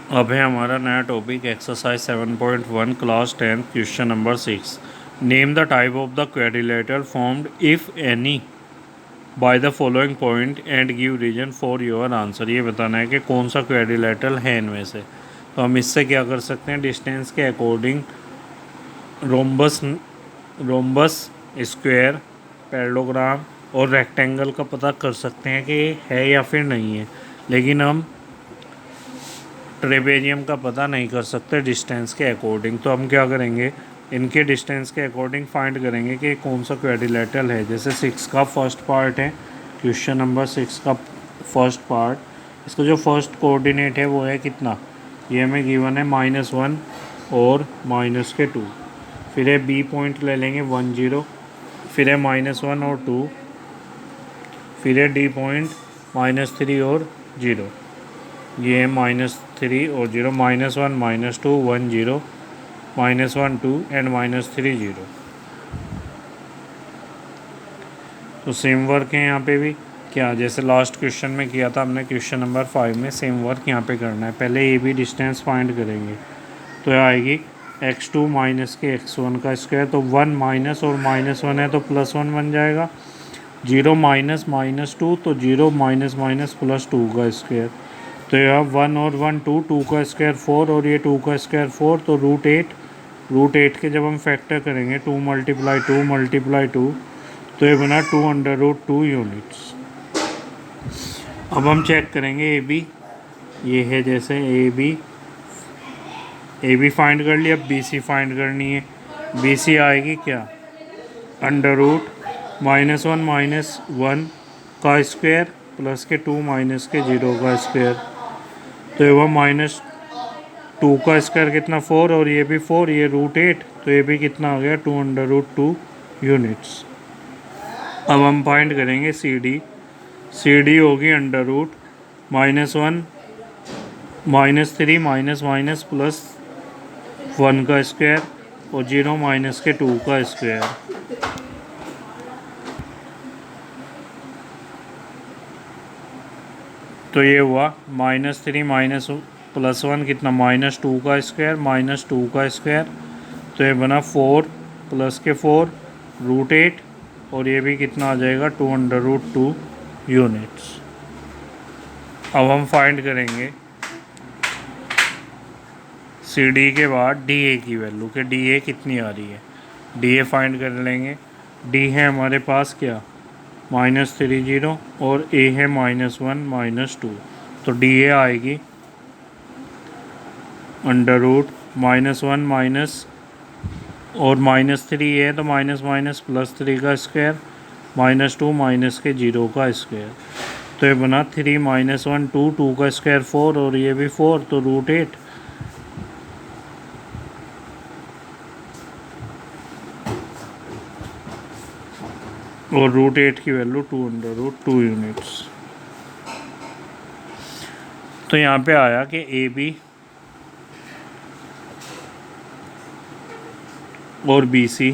अब है हमारा नया topic exercise 7.1 class 10 question number 6। Name the type of the quadrilateral formed if any by the following point and give reason for your answer. ये बताना है कि कौन सा क्वेड्रिलेटरल है इनमें से। तो हम इससे क्या कर सकते हैं, डिस्टेंस के according rhombus rhombus square parallelogram और रेक्टेंगल का पता कर सकते हैं कि है या फिर नहीं है, लेकिन हम ट्रेपेजियम का पता नहीं कर सकते डिस्टेंस के अकॉर्डिंग। तो हम क्या करेंगे, इनके डिस्टेंस के अकॉर्डिंग फाइंड करेंगे कि कौन सा क्वेड्रिलेटरल है। जैसे 6 का फर्स्ट पार्ट है, क्वेश्चन नंबर 6 का फर्स्ट पार्ट, इसका जो फर्स्ट कोऑर्डिनेट है वो है कितना, ये हमें गिवन है -1 और -2। फिर है बी पॉइंट ले लेंगे 1 0, फिर है -1 और 2, फिर है डी पॉइंट -3 और 0। ये है -3 और 0, -1 -2 1 0 -1 2 एंड -3 0। तो सेम वर्क है यहाँ पे भी, क्या जैसे लास्ट क्वेश्चन में किया था हमने, क्वेश्चन नंबर 5 में सेम वर्क यहाँ पे करना है। पहले ये भी डिस्टेंस फाइंड करेंगे, तो यह आएगी x2 माइनस के x1 का स्क्वायर। तो 1 माइनस और -1 है तो +1 बन जाएगा। 0 माइनस -2 तो 0 माइनस माइनस +2 का स्क्वायर। तो यह 1 और 1 2, 2 का स्क्वायर 4 और ये 2 का स्क्वायर 4। तो √8 के जब हम फैक्टर करेंगे 2 × 2 तो ये बना 2√2 यूनिट्स। अब हम चेक करेंगे ए बी, ये है जैसे ए बी फाइंड कर लिया, अब बी सी फाइंड करनी है। बी सी आएगी क्या, √-1 का स्क्वायर प्लस के 2 माइनस के 0 का स्क्वायर। तो ये वह -2 का स्क्वायर कितना 4 और ये भी 4, ये √8, तो ये भी कितना आ गया 2√2 यूनिट्स। अब हम फाइंड करेंगे सी डी होगी √-1 -3 माइनस प्लस 1 का स्क्वायर और 0 माइनस के 2 का स्क्वायर। तो ये हुआ -3 माइनस +1 कितना -2 का स्क्वायर -2 का स्क्वायर। तो ये बना 4 प्लस के 4 √8 और ये भी कितना आ जाएगा 2√2 यूनिट्स। अब हम फाइंड करेंगे सी डी के बाद डी ए की वैल्यू, कि डी ए कितनी आ रही है। डी ए फाइंड कर लेंगे। डी है हमारे पास क्या -3 0 और ए है -1 -2। तो डी ए आएगी √-1 माइनस और -3 है तो माइनस माइनस +3 का स्क्वायर -2 माइनस के 0 का स्क्वायर। तो ये बना 3 -1 2, 2 का स्क्वायर 4 और ये भी 4, तो √8 और √8 की वैल्यू 2√2 यूनिट्स। तो यहाँ पे आया कि ए बी और बी सी,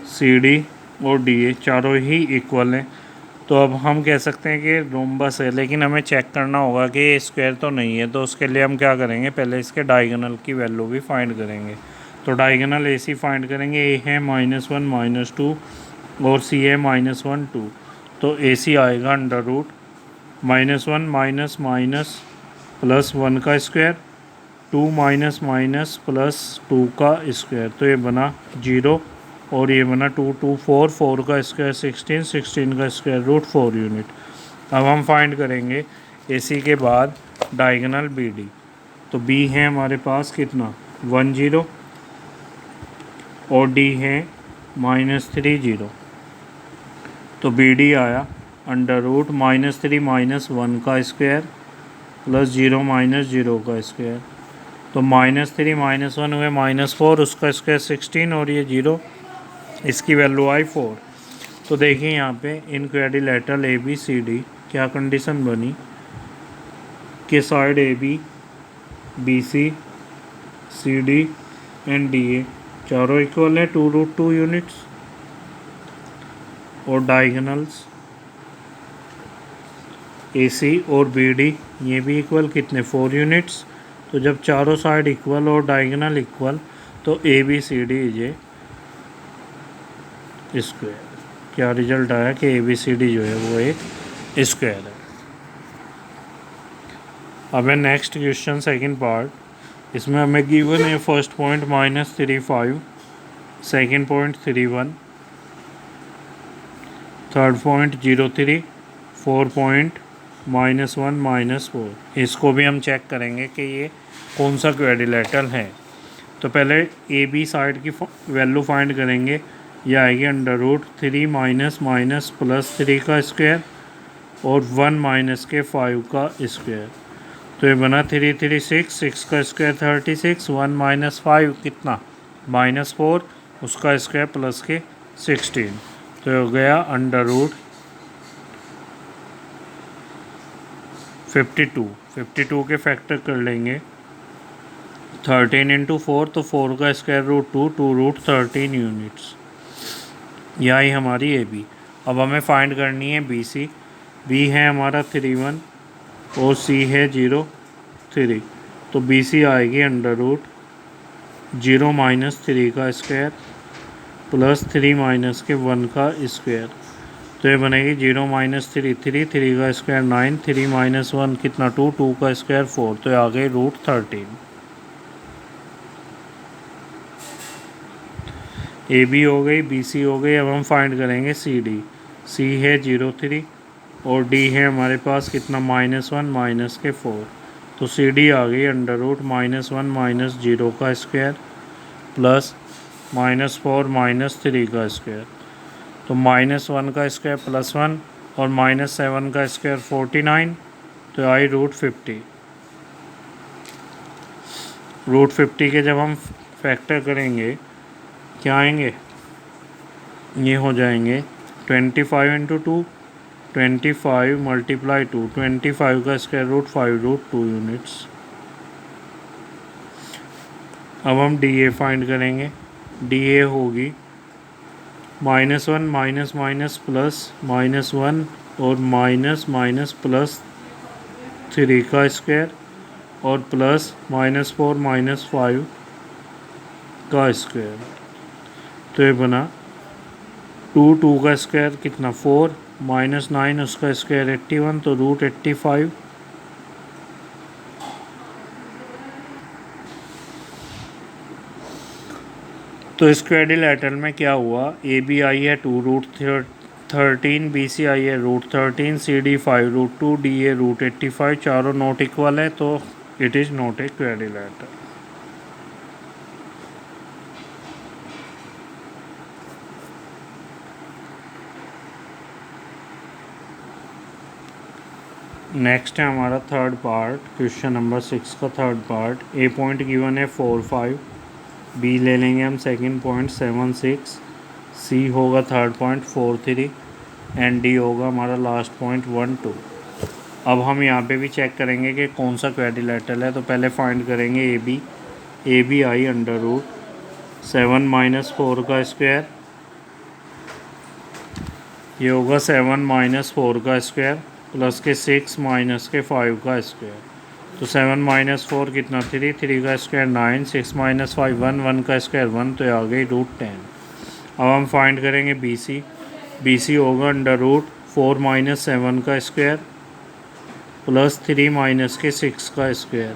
सी डी और डी ए चारों ही इक्वल हैं। तो अब हम कह सकते हैं कि रोम्बस है, लेकिन हमें चेक करना होगा कि स्क्वायर तो नहीं है। तो उसके लिए हम क्या करेंगे, पहले इसके डायगोनल की वैल्यू भी फाइंड करेंगे। तो डायगोनल ए सी फाइंड करेंगे। ए है -1 -2 और सी है -1 2। तो ए सी आएगा √-1 माइनस माइनस +1 का स्क्वायर 2 माइनस माइनस +2 का स्क्वायर। तो ये बना 0 और ये बना 2 2 4, 4 का स्क्वायर 16, 16 का स्क्वायर √4 यूनिट। अब हम फाइंड करेंगे ए सी के बाद डायगोनल बी डी। तो बी है हमारे पास कितना 1 0 और डी है -3 0। तो बी डी आया √-3 -1 का स्क्वायर प्लस 0 माइनस 0 का स्क्वायर। तो -3 -1 हुए -4, उसका स्क्वायर 16 और ये 0, इसकी वैल्यू आई 4। तो देखिए यहाँ पे in quadrilateral A B C D क्या कंडीशन बनी कि side A B B C C D and D A चारों इक्वल है 2√2 यूनिट्स और डायगोनल्स ए सी और बी डी ये भी इक्वल कितने 4 यूनिट्स। तो जब चारों साइड इक्वल और डायगोनल इक्वल तो A B C D is a square. क्या रिजल्ट आया कि ए बी सी डी जो है वो एक स्क्वायर है। अब है नेक्स्ट क्वेश्चन सेकंड पार्ट। इसमें हमें गिवन है first point -35, second point 31, third point 03, four point -1 -4। इसको भी हम चेक करेंगे कि ये कौन सा क्वाड्रिलेटरल है। तो पहले ए बी साइड की वैल्यू फाइंड करेंगे। यह आएगी √3 -+3 का स्क्वायर और 1 - के 5 का स्क्वायर। तो ये बना 3 3 6, 6 का स्क्वायर 36, 1 - 5 कितना -4, उसका स्क्वायर प्लस के 16। तो हो गया √52 के फैक्टर कर लेंगे। 13 × 4 तो 4 का स्क्वायर √2, 2√13 यूनिट्स। यही हमारी ए बी। अब हमें फाइंड करनी है बी सी। बी है हमारा 31 और सी है 0 3। तो बी सी आएगी √0 - 3 का स्क्वायर प्लस 3 - के 1 का स्क्वायर। तो ये बनेगी 0 - 3 3, 3 का स्क्वायर 9, 3 - 1 कितना 2, 2 का स्क्वायर 4। तो आ गए √13। ए बी हो गई, बी सी हो गई। अब हम फाइंड करेंगे सी डी। सी है 0 3 और डी है हमारे पास कितना -1 - के 4। तो सी डी आ गई √-1 - 0 का स्क्वायर प्लस -4 - 3 का स्क्वायर। तो -1 का स्क्वायर +1 और -7 का स्क्वायर 49। तो आई √50। √50 के जब हम फैक्टर करेंगे क्या आएंगे, ये हो जाएंगे 25 × 2, 25 × 2, 25 का स्क्वायर √5 √2 यूनिट्स। अब हम डी ए फाइंड करेंगे। डी ए होगी -1 प्लस -1 और प्लस 3 का स्क्वायर और प्लस -4 -5 का स्क्वायर। तो ये बना 2 का स्क्वायर कितना 4 -9 उसका स्क्वायर 81। तो √85। तो इस क्वाड्रिलेटरल में क्या हुआ, ए बी आई है 2√13, बी सी आई है √13, सी डी 5√2, डी ए √85। चारों नॉट इक्वल है तो it is not a quadrilateral. Next है हमारा थर्ड पार्ट, क्वेश्चन नंबर 6 का थर्ड पार्ट। ए पॉइंट गिवन है 4 5, बी ले लेंगे हम सेकंड पॉइंट 7 6, सी होगा थर्ड पॉइंट 4 3 एंड डी होगा हमारा लास्ट पॉइंट 1 2। अब हम यहाँ पे भी चेक करेंगे कि कौन सा क्वाड्रिलेटरल है। तो पहले फाइंड करेंगे A B. A B I √7 - 4 का स्क्वायर, ये होगा 7 - 4 का स्क्वायर प्लस के 6 - के 5 का स्क्वायर। तो 7 - 4 कितना 3, 3 का स्क्वायर 9, 6 - 5 1, 1 का स्क्वायर 1। तो आ गई √10। अब हम फाइंड करेंगे बी सी। बी सी होगा √4 - 7 का स्क्वायर प्लस 3 - के 6 का स्क्वायर।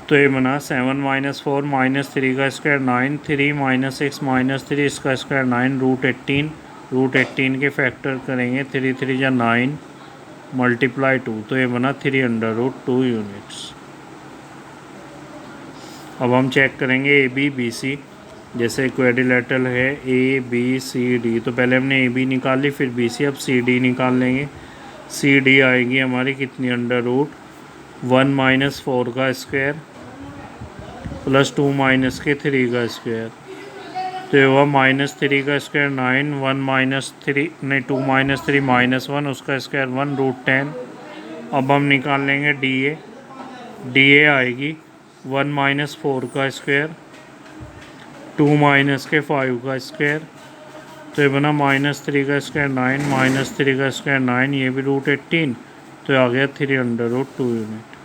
तो ये बना 7 - 4 - 3 का स्क्वायर 9, 3 - 6 - 3 इसका स्क्वायर 9 √18। √18 के फैक्टर करेंगे 3 3 या 9 × 2। तो ये बना 3√2 यूनिट्स। अब हम चेक करेंगे ए बी बी सी। जैसे क्वाड्रिलेटरल है ए बी सी डी, तो पहले हमने ए बी निकाल ली फिर बी सी। अब सी डी निकाल लेंगे। सी डी आएगी हमारी कितनी √1 - 4 का स्क्वायर प्लस 2 - के 3 का स्क्वायर। तो ये हुआ -3 का स्क्वायर 9, 1 - 3 नहीं 2 - 3 -1 उसका स्क्वायर 1 √10। अब हम निकाल लेंगे डी ए। डी ए आएगी 1 - 4 का स्क्वायर, 2 - के 5 का स्क्वायर। तो ये बना -3 का स्क्वायर 9, -3 का स्क्वायर 9, ये भी √18, तो आ गया 3√2 यूनिट।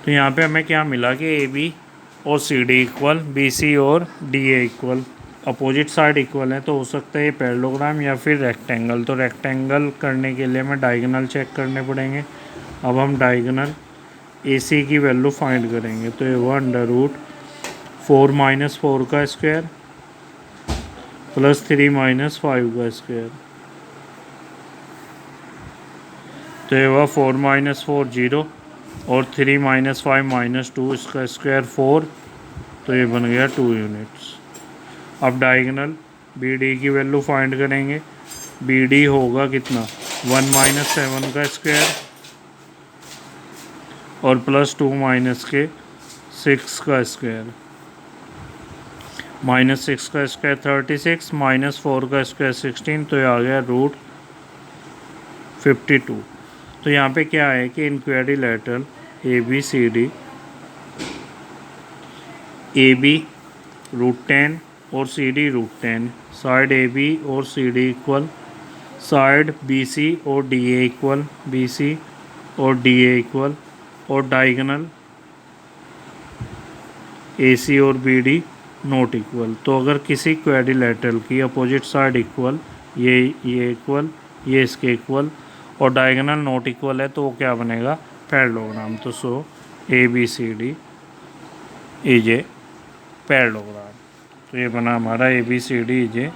तो यहाँ पे हमें क्या मिला कि ए बी और C D equal, B C और D A equal, opposite side equal है, तो हो सकता है ये पैरेललोग्राम या फिर रेक्टेंगल। तो रेक्टेंगल करने के लिए हमें डायगोनल चेक करने पड़ेंगे। अब हम डायगोनल ए सी की वैल्यू फाइंड करेंगे। तो ये हुआ √4 - 4 का स्क्वायर प्लस 3 - 5 का स्क्वायर, तो ये हुआ 4 - 4 0 और 3 - 5 - 2, इसका स्क्वायर 4, तो ये बन गया 2 यूनिट्स। अब डायगोनल बी डी की वैल्यू फाइंड करेंगे। बी डी होगा कितना, 1 - 7 का स्क्वायर और प्लस 2 - 6 का स्क्वायर, -6 का स्क्वायर 36, -4 का स्क्वायर 16, तो ये आ गया √52। तो यहाँ पे क्या है कि इन quadrilateral A B C D, A B √10 और C D √10, side A B और C D equal, side B C और D A equal, B C और डी ए इक्वल, और डायगोनल ए सी और बी डी नॉट इक्वल। तो अगर किसी क्वेड्रिलेटरल की अपोजिट साइड इक्वल, ये इक्वल, ये इसके इक्वल, और डायगोनल नॉट इक्वल है, तो वो क्या बनेगा, पैरेललोग्राम। तो so A B C D is a parallelogram. तो ये बना हमारा A B C D is a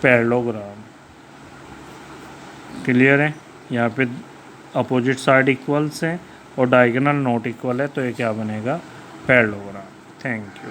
parallelogram. Clear है। यहाँ पे अपोजिट साइड इक्वल्स हैं और डायगोनल नॉट इक्वल है, तो ये क्या बनेगा, पैरेललोग्राम। Thank you.